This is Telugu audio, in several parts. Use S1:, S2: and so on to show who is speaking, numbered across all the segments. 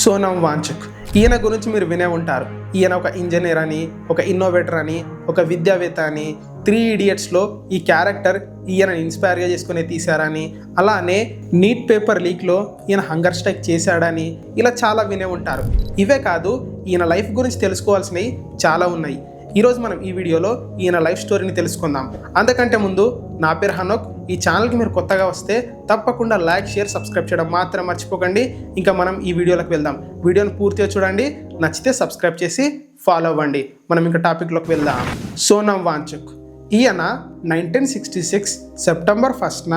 S1: సోనమ్ వాంచుక్. ఈయన గురించి మీరు వినే ఉంటారు. ఈయన ఒక ఇంజనీర్ అని, ఒక ఇన్నోవేటర్ అని, ఒక విద్యావేత్త అని. 3 Idiotsలో ఈ క్యారెక్టర్ ఈయనని ఇన్స్పైర్గా చేసుకుని తీశారని, అలానే నీట్ పేపర్ లీక్లో ఈయన హంగర్ స్ట్రైక్ చేశాడని, ఇలా చాలా వినే ఉంటారు. ఇవే కాదు, ఈయన లైఫ్ గురించి తెలుసుకోవాల్సినవి చాలా ఉన్నాయి. ఈరోజు మనం ఈ వీడియోలో ఈయన లైఫ్ స్టోరీని తెలుసుకుందాం. అంతకంటే ముందు నా పేరు హనోక్. ఈ ఛానల్కి మీరు కొత్తగా వస్తే తప్పకుండా లైక్, షేర్, సబ్స్క్రైబ్ చేయడం మాత్రం మర్చిపోకండి. ఇంకా మనం ఈ వీడియోలోకి వెళ్దాం. వీడియోని పూర్తిగా చూడండి, నచ్చితే సబ్స్క్రైబ్ చేసి ఫాలో అవ్వండి. మనం ఇంకా టాపిక్లోకి వెళ్దాం. సోనమ్ వాంచుక్ ఈయన 1966 సెప్టెంబర్ 1న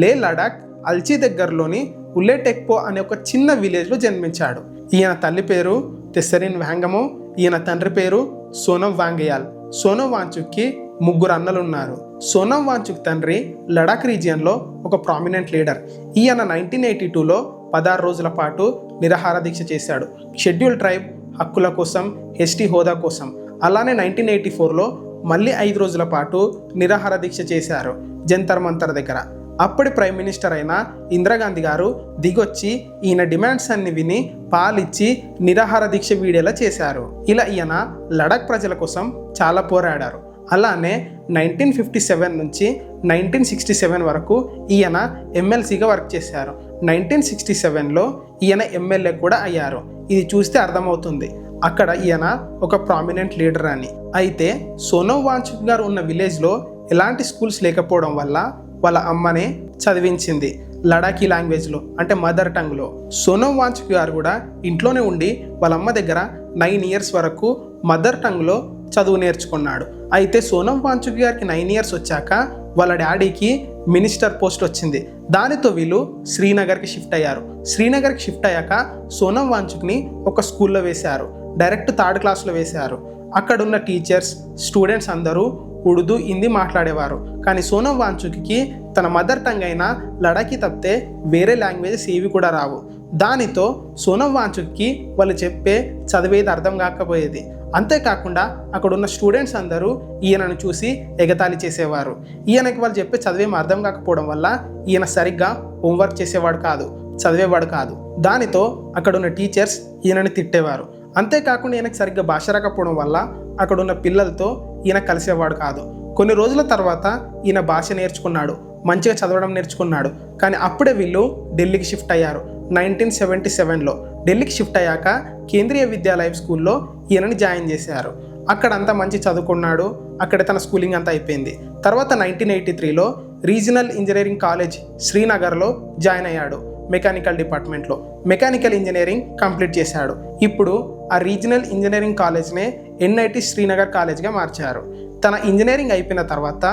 S1: లే లడాక్ అల్చి దగ్గరలోని ఉలేటెక్పో అనే ఒక చిన్న విలేజ్లో జన్మించాడు. ఈయన తల్లి పేరు తెసరిన్ వాంగమో, ఈయన తండ్రి పేరు సోనమ్ వాంగయాల్. సోనమ్ వాంచుక్కి 3 అన్నలు ఉన్నారు. సోనమ్ వాంచుక్ తండ్రి లడాక్ రీజియన్లో ఒక ప్రామినెంట్ లీడర్. ఈయన 1982లో 16 రోజుల పాటు నిరాహార దీక్ష చేశాడు, షెడ్యూల్ ట్రైబ్ హక్కుల కోసం, ఎస్టీ హోదా కోసం. అలానే 1984లో మళ్ళీ 5 రోజుల పాటు నిరాహార దీక్ష చేశారు జంతర్ మంతర్ దగ్గర. అప్పటి ప్రైమ్ మినిస్టర్ అయిన ఇందిరాగాంధీ గారు దిగొచ్చి ఈయన డిమాండ్స్ అన్ని విని పాలిచ్చి నిరాహార దీక్ష వీడేలా చేశారు. ఇలా ఈయన లడాక్ ప్రజల కోసం చాలా పోరాడారు. అలానే 1957 నుంచి 1967 వరకు ఈయన ఎమ్మెల్సీగా వర్క్ చేశారు. 1967లో ఈయన ఎమ్మెల్యే కూడా అయ్యారు. ఇది చూస్తే అర్థమవుతుంది అక్కడ ఈయన ఒక ప్రామినెంట్ లీడర్ అని. అయితే సోనమ్ వాంచుక్ గారు ఉన్న విలేజ్లో ఎలాంటి స్కూల్స్ లేకపోవడం వల్ల వాళ్ళ అమ్మనే చదివించింది లడాకీ లాంగ్వేజ్లో, అంటే మదర్ టంగ్లో. సోనమ్ వాంచుక్ గారు కూడా ఇంట్లోనే ఉండి వాళ్ళ అమ్మ దగ్గర 9 ఇయర్స్ వరకు మదర్ టంగ్లో చదువు నేర్చుకున్నాడు. అయితే సోనమ్ వాంచుక్ గారికి 9 ఇయర్స్ వచ్చాక వాళ్ళ డాడీకి మినిస్టర్ పోస్ట్ వచ్చింది. దానితో వీళ్ళు శ్రీనగర్కి షిఫ్ట్ అయ్యారు. శ్రీనగర్కి షిఫ్ట్ అయ్యాక సోనమ్ వాంచుక్ని ఒక స్కూల్లో వేశారు. డైరెక్ట్ 3rd క్లాస్లో వేశారు. అక్కడున్న టీచర్స్, స్టూడెంట్స్ అందరూ ఉర్దూ, హిందీ మాట్లాడేవారు. కానీ సోనమ్ వాంచుక్కి తన మదర్ టంగ్ అయిన లడాకీ తప్పితే వేరే లాంగ్వేజెస్ ఏవి కూడా రావు. దానితో సోనమ్ వాంచుక్కి వాళ్ళు చెప్పే చదివేది అర్థం కాకపోయేది. అంతేకాకుండా అక్కడ ఉన్న స్టూడెంట్స్ అందరూ ఈయనను చూసి ఎగతాళి చేసేవారు. ఈయనకి వాళ్ళు చెప్పే చదివేం అర్థం కాకపోవడం వల్ల ఈయన సరిగ్గా హోంవర్క్ చేసేవాడు కాదు, చదివేవాడు కాదు. దానితో అక్కడ ఉన్న టీచర్స్ ఈయనని తిట్టేవారు. అంతేకాకుండా ఈయనకు సరిగ్గా భాష రాకపోవడం వల్ల అక్కడ ఉన్న పిల్లలతో ఈయన కలిసేవాడు కాదు. కొన్ని రోజుల తర్వాత ఈయన భాష నేర్చుకున్నాడు, మంచిగా చదవడం నేర్చుకున్నాడు. కానీ అప్పుడే వీళ్ళు ఢిల్లీకి షిఫ్ట్ అయ్యారు. 1977లో ఢిల్లీకి షిఫ్ట్ అయ్యాక కేంద్రీయ విద్యాలయ స్కూల్లో ఈయనని జాయిన్ చేశారు. అక్కడంతా మంచి చదువుకున్నాడు. అక్కడే తన స్కూలింగ్ అంతా అయిపోయింది. తర్వాత 1983లో రీజనల్ ఇంజనీరింగ్ కాలేజ్ శ్రీనగర్లో జాయిన్ అయ్యాడు. మెకానికల్ డిపార్ట్మెంట్లో మెకానికల్ ఇంజనీరింగ్ కంప్లీట్ చేశాడు. ఇప్పుడు ఆ రీజనల్ ఇంజనీరింగ్ కాలేజ్నే NIT శ్రీనగర్ కాలేజ్గా మార్చారు. తన ఇంజనీరింగ్ అయిపోయిన తర్వాత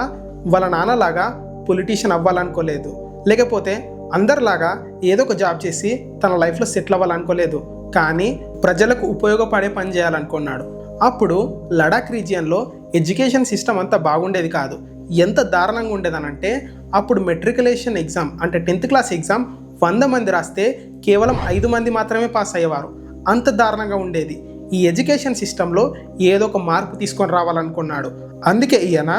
S1: వాళ్ళ నాన్నలాగా పొలిటీషియన్ అవ్వాలనుకోలేదు, లేకపోతే అందరిలాగా ఏదో ఒక జాబ్ చేసి తన లైఫ్లో సెటిల్ అవ్వాలనుకోలేదు. కానీ ప్రజలకు ఉపయోగపడే పని చేయాలనుకున్నాడు. అప్పుడు లడాక్ రీజియన్లో ఎడ్యుకేషన్ సిస్టమ్ అంతా బాగుండేది కాదు. ఎంత దారుణంగా ఉండేదనంటే అప్పుడు మెట్రికులేషన్ ఎగ్జామ్, అంటే 10th క్లాస్ ఎగ్జామ్ 100 మంది రాస్తే కేవలం 5 మంది మాత్రమే పాస్ అయ్యేవారు. అంత దారుణంగా ఉండేది. ఈ ఎడ్యుకేషన్ సిస్టంలో ఏదో ఒక మార్పు తీసుకొని రావాలనుకున్నాడు. అందుకే ఈయన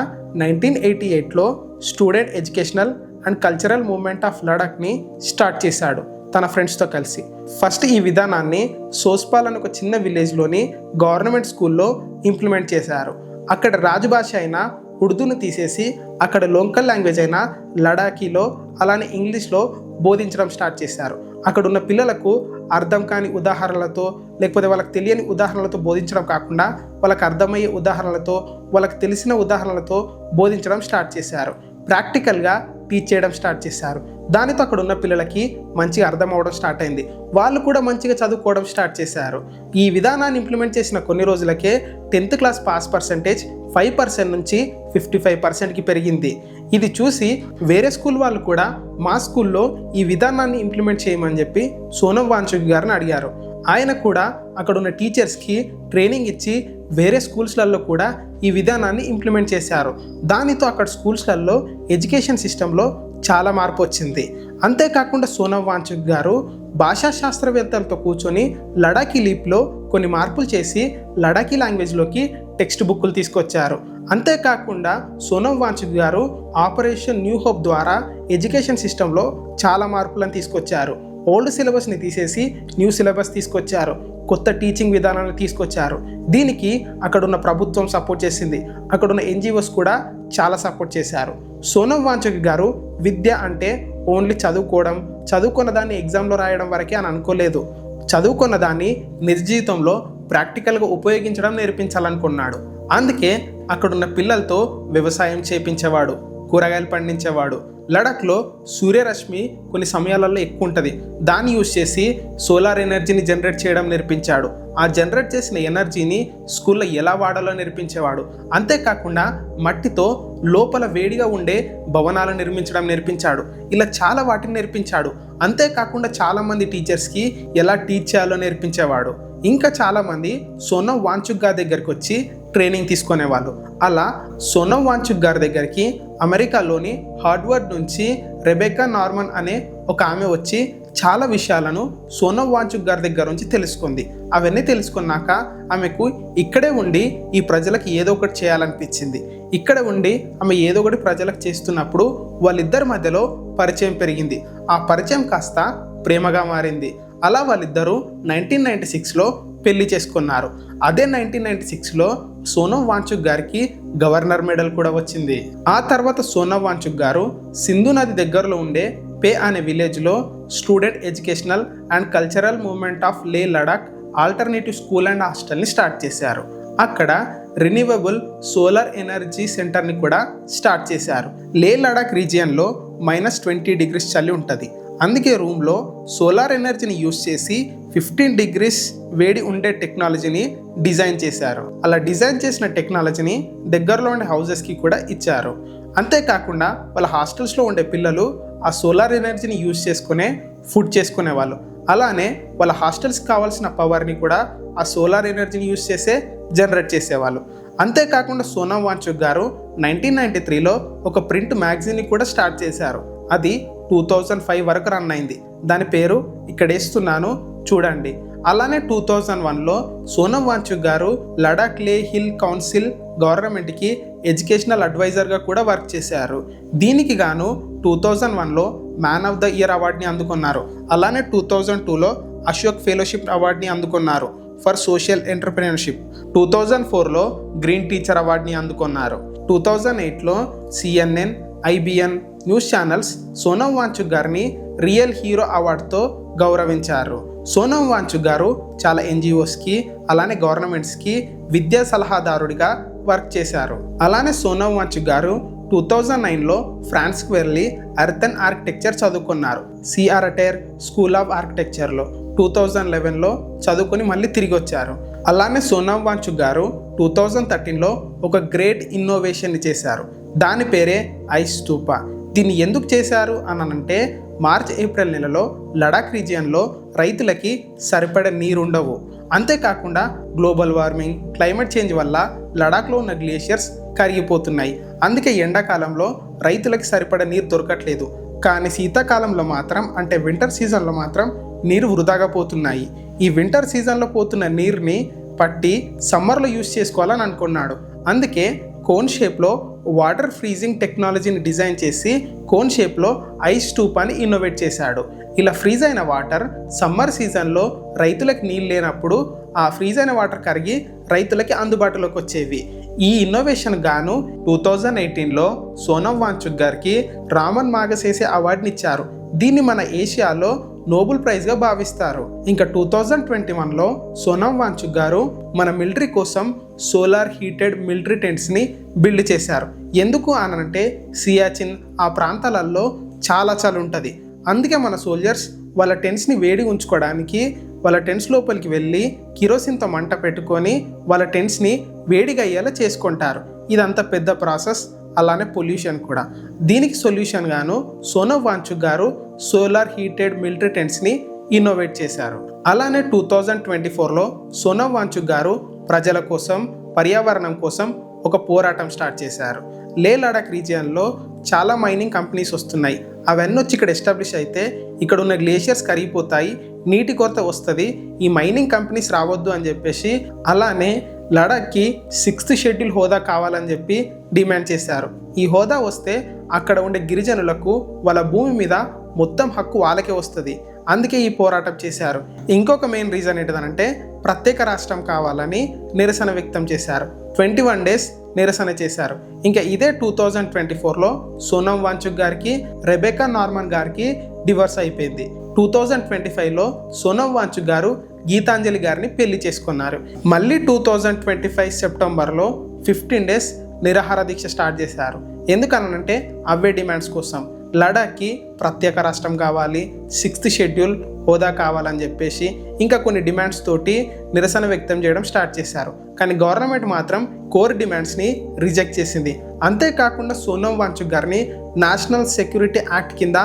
S1: 1988లో student educational and cultural movement of లడాక్ని స్టార్ట్ చేశాడు తన ఫ్రెండ్స్తో కలిసి. ఫస్ట్ ఈ విధానాన్ని సోస్పాల్ అని ఒక చిన్న విలేజ్లోని గవర్నమెంట్ స్కూల్లో ఇంప్లిమెంట్ చేశారు. అక్కడ రాజభాష అయిన ఉర్దూను తీసేసి అక్కడ లోకల్ లాంగ్వేజ్ అయిన లడాకీలో, అలానే ఇంగ్లీష్లో బోధించడం స్టార్ట్ చేశారు. అక్కడ ఉన్న పిల్లలకు అర్థం కాని ఉదాహరణలతో, లేకపోతే వాళ్ళకి తెలియని ఉదాహరణలతో బోధించడం కాకుండా వాళ్ళకి అర్థమయ్యే ఉదాహరణలతో, వాళ్ళకి తెలిసిన ఉదాహరణలతో బోధించడం స్టార్ట్ చేశారు. ప్రాక్టికల్గా టీచ్ చేయడం స్టార్ట్ చేశారు. దానితో అక్కడ ఉన్న పిల్లలకి మంచిగా అర్థం అవ్వడం స్టార్ట్ అయింది. వాళ్ళు కూడా మంచిగా చదువుకోవడం స్టార్ట్ చేశారు. ఈ విధానాన్ని ఇంప్లిమెంట్ చేసిన కొన్ని రోజులకే 10th క్లాస్ పాస్ పర్సెంటేజ్ 5% నుంచి 55%కి పెరిగింది. ఇది చూసి వేరే స్కూల్ వాళ్ళు కూడా మా స్కూల్లో ఈ విధానాన్ని ఇంప్లిమెంట్ చేయమని చెప్పి సోనమ్ వాంచుక్ గారిని అడిగారు. ఆయన కూడా అక్కడ ఉన్న టీచర్స్కి ట్రైనింగ్ ఇచ్చి వేరే స్కూల్స్లలో కూడా ఈ విధానాన్ని ఇంప్లిమెంట్ చేశారు. దానితో అక్కడ స్కూల్స్లలో ఎడ్యుకేషన్ సిస్టంలో చాలా మార్పు వచ్చింది. అంతేకాకుండా సోనమ్ వాంచుక్ గారు భాషా శాస్త్రవేత్తలతో కూర్చొని లడాకీ లీప్లో కొన్ని మార్పులు చేసి లడాకీ లాంగ్వేజ్లోకి టెక్స్ట్ బుక్లు తీసుకొచ్చారు. అంతేకాకుండా సోనమ్ వాంచుక్ గారు ఆపరేషన్ న్యూ హోప్ ద్వారా ఎడ్యుకేషన్ సిస్టంలో చాలా మార్పులను తీసుకొచ్చారు. ఓల్డ్ సిలబస్ని తీసేసి న్యూ సిలబస్ తీసుకొచ్చారు, కొత్త టీచింగ్ విధానాలను తీసుకొచ్చారు. దీనికి అక్కడున్న ప్రభుత్వం సపోర్ట్ చేసింది, అక్కడున్న ఎన్జిఓస్ కూడా చాలా సపోర్ట్ చేశారు. సోనం వాంచుక్ గారు విద్య అంటే ఓన్లీ చదువుకోవడం, చదువుకున్న దాన్ని ఎగ్జామ్లో రాయడం వరకే అని అనుకోలేదు. చదువుకున్న దాన్ని నిజ జీవితంలో ప్రాక్టికల్గా ఉపయోగించడం నేర్పించాలనుకున్నాడు. అందుకే అక్కడున్న పిల్లలతో వ్యవసాయం చేపించేవాడు, కూరగాయలు పండించేవాడు. లడాఖ్లో సూర్యరశ్మి కొన్ని సమయాలలో ఎక్కువ ఉంటుంది, దాన్ని యూజ్ చేసి సోలార్ ఎనర్జీని జనరేట్ చేయడం నేర్పించాడు. ఆ జనరేట్ చేసిన ఎనర్జీని స్కూల్లో ఎలా వాడాలో నేర్పించేవాడు. అంతేకాకుండా మట్టితో లోపల వేడిగా ఉండే భవనాలు నిర్మించడం నేర్పించాడు. ఇలా చాలా వాటిని నేర్పించాడు. అంతేకాకుండా చాలామంది టీచర్స్కి ఎలా టీచ్ చేయాలో నేర్పించేవాడు. ఇంకా చాలామంది సోనం వాంచుక్ గారి దగ్గరికి వచ్చి ట్రైనింగ్ తీసుకునేవాళ్ళు. అలా సోనం వాంచుక్ గారి దగ్గరికి అమెరికాలోని హార్వర్డ్ నుంచి రెబెకా నార్మన్ అనే ఒక ఆమె వచ్చి చాలా విషయాలను సోనం వాంచుక్ గారి దగ్గర నుంచి తెలుసుకుంది. అవన్నీ తెలుసుకున్నాక ఆమెకు ఇక్కడే ఉండి ఈ ప్రజలకు ఏదో ఒకటి చేయాలనిపించింది. ఇక్కడ ఉండి ఆమె ఏదో ఒకటి ప్రజలకు చేస్తున్నప్పుడు వాళ్ళిద్దరి మధ్యలో పరిచయం పెరిగింది. ఆ పరిచయం కాస్త ప్రేమగా మారింది. అలా వాళ్ళిద్దరూ 1996లో పెళ్లి చేసుకున్నారు. అదే 1996లో సోనం వాంచుక్ గారికి గవర్నర్ మెడల్ కూడా వచ్చింది. ఆ తర్వాత సోనం వాంచుక్ గారు సింధు నది దగ్గరలో ఉండే పే అనే విలేజ్లో student educational and cultural movement of Leh Ladakh alternative school and హాస్టల్ని స్టార్ట్ చేశారు. అక్కడ రిన్యూవబుల్ సోలార్ ఎనర్జీ సెంటర్ని కూడా స్టార్ట్ చేశారు. లే లడాక్ రీజియన్లో -20 డిగ్రీస్ చలి ఉంటుంది. అందుకే రూమ్లో సోలార్ ఎనర్జీని యూజ్ చేసి 15 డిగ్రీస్ వేడి ఉండే టెక్నాలజీని డిజైన్ చేశారు. అలా డిజైన్ చేసిన టెక్నాలజీని దగ్గరలో ఉండే హౌజెస్కి కూడా ఇచ్చారు. అంతేకాకుండా వాళ్ళ హాస్టల్స్లో ఉండే పిల్లలు ఆ సోలార్ ఎనర్జీని యూజ్ చేసుకునే ఫుడ్ చేసుకునేవాళ్ళు. అలానే వాళ్ళ హాస్టల్స్కి కావాల్సిన పవర్ని కూడా ఆ సోలార్ ఎనర్జీని యూజ్ చేసే జనరేట్ చేసేవాళ్ళు. అంతేకాకుండా సోనం వాంచుక్ గారు 1993లో ఒక ప్రింట్ మ్యాగజైన్ని కూడా స్టార్ట్ చేశారు. అది 2005 వరకు రన్ అయింది. దాని పేరు ఇక్కడ వేస్తున్నాను చూడండి. అలానే 2001లో సోనం వాంచుక్ గారు లడాక్ లే హిల్ కౌన్సిల్ గవర్నమెంట్కి ఎడ్యుకేషనల్ అడ్వైజర్గా కూడా వర్క్ చేశారు. దీనికి గాను 2001లో మ్యాన్ ఆఫ్ ద ఇయర్ అవార్డుని అందుకున్నారు. అలానే 2002లో అశోక్ ఫెలోషిప్ అవార్డుని అందుకున్నారు ఫర్ సోషల్ ఎంటర్ప్రెన్యూర్షిప్. 2004లో గ్రీన్ టీచర్ అవార్డుని అందుకున్నారు. 2008లో CNN, IBN news channels Sonam Wangchuk గారిని రియల్ హీరో అవార్డుతో గౌరవించారు. సోనం వాంచుక్ గారు చాలా NGOస్కి అలానే గవర్నమెంట్స్కి విద్యా సలహాదారుడిగా వర్క్ చేశారు. అలానే సోనం వాంచుక్ గారు 2009లో ఫ్రాన్స్కి వెళ్ళి ఎర్త్ అండ్ ఆర్కిటెక్చర్ చదువుకున్నారు సిఆర్టెర్ స్కూల్ ఆఫ్ ఆర్కిటెక్చర్లో. 2011లో చదువుకొని మళ్ళీ తిరిగి వచ్చారు. అలానే సోనం వాంచుక్ గారు 2013లో ఒక గ్రేట్ ఇన్నోవేషన్ని చేశారు. దాని పేరే ఐస్ స్తూప. దీన్ని ఎందుకు చేశారు అని అంటే మార్చ్-ఏప్రిల్ నెలలో లడాక్ రీజియన్లో రైతులకి సరిపడే నీరు ఉండవు. అంతేకాకుండా గ్లోబల్ వార్మింగ్, క్లైమేట్ చేంజ్ వల్ల లడాక్లో ఉన్న గ్లేషియర్స్ కరిగిపోతున్నాయి. అందుకే ఎండాకాలంలో రైతులకి సరిపడే నీరు దొరకట్లేదు. కానీ శీతాకాలంలో మాత్రం అంటే వింటర్ సీజన్లో మాత్రం నీరు వృధాగా పోతున్నాయి. ఈ వింటర్ సీజన్లో పోతున్న నీరుని పట్టి సమ్మర్లో యూజ్ చేసుకోవాలని అనుకున్నాడు. అందుకే కోన్ షేప్లో వాటర్ ఫ్రీజింగ్ టెక్నాలజీని డిజైన్ చేసి కోన్ షేప్లో ఐస్ స్టూపాని ఇన్నోవేట్ చేశాడు. ఇలా ఫ్రీజ్ అయిన వాటర్ సమ్మర్ సీజన్లో రైతులకు నీళ్ళు లేనప్పుడు ఆ ఫ్రీజ్ అయిన వాటర్ కరిగి రైతులకి అందుబాటులోకి వచ్చేవి. ఈ ఇన్నోవేషన్ గాను 2018లో సోనం వాంచుక్ గారికి రామన్ మాగసేసే అవార్డుని ఇచ్చారు. దీన్ని మన ఏషియాలో నోబెల్ ప్రైజ్గా భావిస్తారు. ఇంకా 2021లో సోనం వాంచుక్ గారు మన మిలిటరీ కోసం సోలార్ హీటెడ్ మిలిటరీ టెంట్స్ని బిల్డ్ చేశారు. ఎందుకు అనంటే సియాచిన్ ఆ ప్రాంతాలలో చాలా చలి ఉంటుంది. అందుకే మన సోల్జర్స్ వాళ్ళ టెంట్స్ని వేడి ఉంచుకోవడానికి వాళ్ళ టెంట్స్ లోపలికి వెళ్ళి కిరోసిన్తో మంట పెట్టుకొని వాళ్ళ టెంట్స్ని వేడిగా అయ్యేలా చేసుకుంటారు. ఇదంతా పెద్ద ప్రాసెస్, అలానే పొల్యూషన్ కూడా. దీనికి సొల్యూషన్ గాను సోనం వాంచుక్ గారు సోలార్ హీటెడ్ మిలిటరీ టెంట్స్ని ఇన్నోవేట్ చేశారు. అలానే 2024లో సోనం వాంచుక్ గారు ప్రజల కోసం, పర్యావరణం కోసం ఒక పోరాటం స్టార్ట్ చేశారు. లే లడాక్ రీజియన్లో చాలా మైనింగ్ కంపెనీస్ వస్తున్నాయి. అవన్నీ వచ్చి ఇక్కడ ఎస్టాబ్లిష్ అయితే ఇక్కడ ఉన్న గ్లేషియర్స్ కరిగిపోతాయి, నీటి కొరత వస్తుంది. ఈ మైనింగ్ కంపెనీస్ రావద్దు అని చెప్పేసి అలానే లడాక్కి 6th షెడ్యూల్ హోదా కావాలని చెప్పి డిమాండ్ చేశారు. ఈ హోదా వస్తే అక్కడ ఉండే గిరిజనులకు వాళ్ళ భూమి మీద మొత్తం హక్కు వాళ్ళకే వస్తుంది. అందుకే ఈ పోరాటం చేశారు. ఇంకొక మెయిన్ రీజన్ ఏంటిదనంటే ప్రత్యేక రాష్ట్రం కావాలని నిరసన వ్యక్తం చేశారు. 21 days నిరసన చేశారు. ఇంకా ఇదే 2024లో సోనమ్ వాంచుక్ గారికి రెబెకా నార్మన్ గారికి డివోర్స్ అయిపోయింది. 2025లో సోనమ్ వాంచుక్ గారు గీతాంజలి గారిని పెళ్లి చేసుకున్నారు. మళ్ళీ 2025 సెప్టెంబర్లో 15 days నిరాహార దీక్ష స్టార్ట్ చేశారు. ఎందుకనంటే అవే డిమాండ్స్ కోసం లడాఖ్కి ప్రత్యేక రాష్ట్రం కావాలి, 6th షెడ్యూల్ హోదా కావాలని చెప్పేసి ఇంకా కొన్ని డిమాండ్స్ తోటి నిరసన వ్యక్తం చేయడం స్టార్ట్ చేశారు. కానీ గవర్నమెంట్ మాత్రం కోర్ డిమాండ్స్ని రిజెక్ట్ చేసింది. అంతేకాకుండా సోనమ్ వాంచుక్ గారిని నేషనల్ సెక్యూరిటీ యాక్ట్ కింద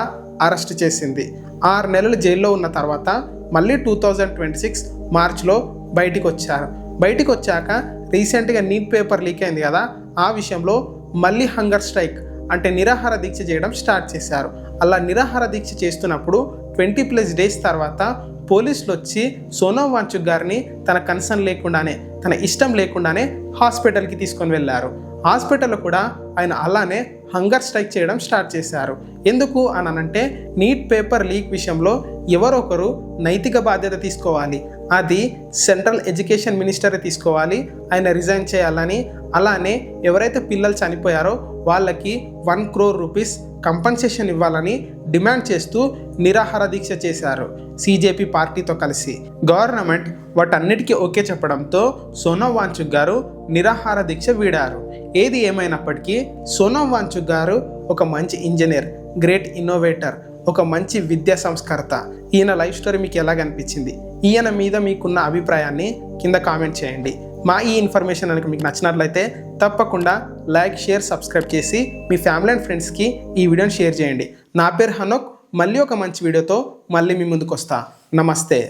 S1: అరెస్ట్ చేసింది. 6 నెలలు జైల్లో ఉన్న తర్వాత మళ్ళీ 2026 మార్చ్లో బయటికి వచ్చారు. బయటికి వచ్చాక రీసెంట్గా నీట్ పేపర్ లీక్ అయింది కదా, ఆ విషయంలో మళ్ళీ హంగర్ స్ట్రైక్ అంటే నిరాహార దీక్ష చేయడం స్టార్ట్ చేశారు. అలా నిరాహార దీక్ష చేస్తున్నప్పుడు 20+ days తర్వాత పోలీసులు వచ్చి సోనమ్ వాంచుక్ గారిని తన కన్సర్న్ లేకుండానే, తన ఇష్టం లేకుండానే హాస్పిటల్కి తీసుకొని వెళ్ళారు. హాస్పిటల్లో కూడా ఆయన అలానే హంగర్ స్ట్రైక్ చేయడం స్టార్ట్ చేశారు. ఎందుకు అనంటే నీట్ పేపర్ లీక్ విషయంలో ఎవరొకరు నైతిక బాధ్యత తీసుకోవాలి, అది సెంట్రల్ ఎడ్యుకేషన్ మినిస్టరే తీసుకోవాలి, ఆయన రిజైన్ చేయాలని, అలానే ఎవరైతే పిల్లలు చనిపోయారో వాళ్ళకి 1 crore rupees కంపన్సేషన్ ఇవ్వాలని డిమాండ్ చేస్తూ నిరాహార దీక్ష చేశారు సిజేపీ పార్టీతో కలిసి. గవర్నమెంట్ వాటన్నిటికీ ఓకే చెప్పడంతో సోనమ్ వాంచుక్ గారు నిరాహార దీక్ష వీడారు. ఏది ఏమైనప్పటికీ సోనమ్ వాంచుక్ గారు ఒక మంచి ఇంజనీర్, గ్రేట్ ఇన్నోవేటర్, ఒక మంచి విద్యా సంస్కర్త. ఈయన లైఫ్ స్టోరీ మీకు ఎలా అనిపించింది? ఈయన మీద మీకున్న అభిప్రాయాన్ని కింద కామెంట్ చేయండి. మా ఈ ఇన్ఫర్మేషన్ కనుక మీకు నచ్చినట్లయితే తప్పకుండా లైక్, షేర్, సబ్స్క్రైబ్ చేసి మీ ఫ్యామిలీ అండ్ ఫ్రెండ్స్కి ఈ వీడియోని షేర్ చేయండి. నా పేరు హనోక్. మళ్ళీ ఒక మంచి వీడియోతో మళ్ళీ మీ ముందుకు వస్తా. నమస్తే.